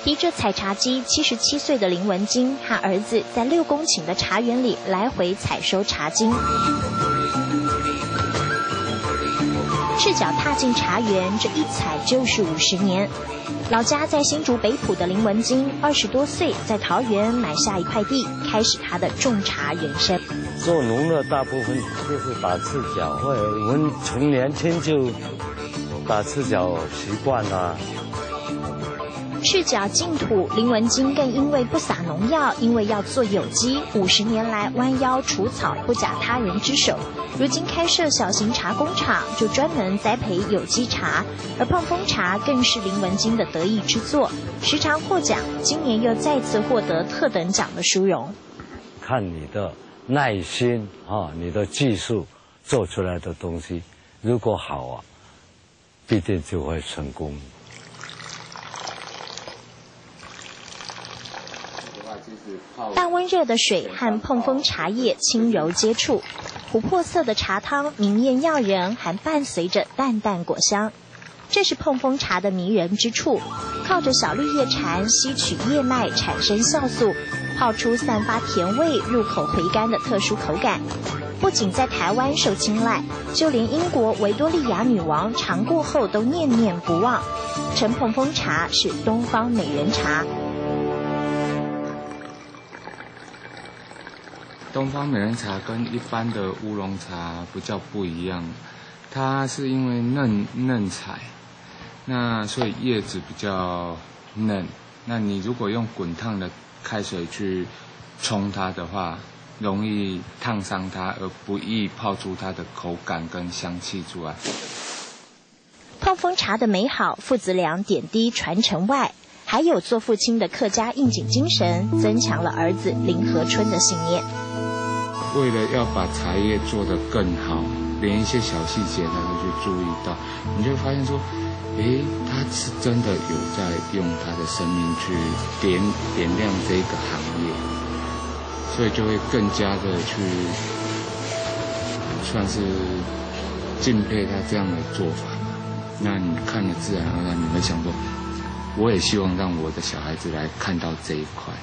提着采茶机77岁的林文金和儿子在6公顷的茶园里来回采收茶茎。赤脚踏进茶园，这一采就是50年。老家在新竹北埔的林文金，20多岁在桃园买下一块地，开始他的种茶人生。做农的大部分就是打赤脚，我们从年轻就打赤脚习惯了。赤脚进土，林文金更因为不撒农药，因为要做有机，50年来弯腰除草，不假他人之手。如今开设小型茶工厂，就专门栽培有机茶，而碰风茶更是林文金的得意之作，时常获奖，今年又再次获得特等奖的殊荣。看你的耐心啊，你的技术做出来的东西，如果好啊，必定就会成功。淡温热的水和碰风茶叶轻柔接触，琥珀色的茶汤明艳耀人，还伴随着淡淡果香。这是碰风茶的迷人之处，靠着小绿叶蝉吸取叶脉产生酵素，泡出散发甜味、入口回甘的特殊口感。不仅在台湾受青睐，就连英国维多利亚女王尝过后都念念不忘，称碰风茶是东方美人茶。东方美人茶跟一般的乌龙茶比较不一样，它是因为嫩采，那所以叶子比较嫩。那你如果用滚烫的开水去冲它的话，容易烫伤它，而不易泡出它的口感跟香气出来。碰风茶的美好，父子俩点滴传承外，还有做父亲的客家应景精神，增强了儿子林和春的信念。为了要把茶叶做得更好，连一些小细节他都去注意到，你就会发现说，他是真的有在用他的生命去点亮这个行业，所以就会更加的去算是敬佩他这样的做法吧。那你看了自然而然你会想说，我也希望让我的小孩子来看到这一块。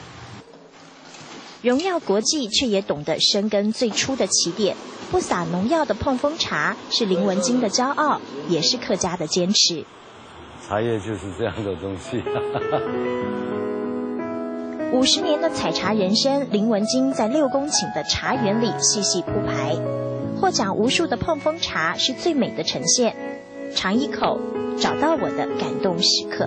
荣耀国际，却也懂得深耕最初的起点。不撒农药的碰风茶是林文金的骄傲，也是客家的坚持。茶叶就是这样的东西。50年的采茶人生，林文金在6公顷的茶园里细细铺排。获奖无数的碰风茶是最美的呈现。尝一口，找到我的感动时刻。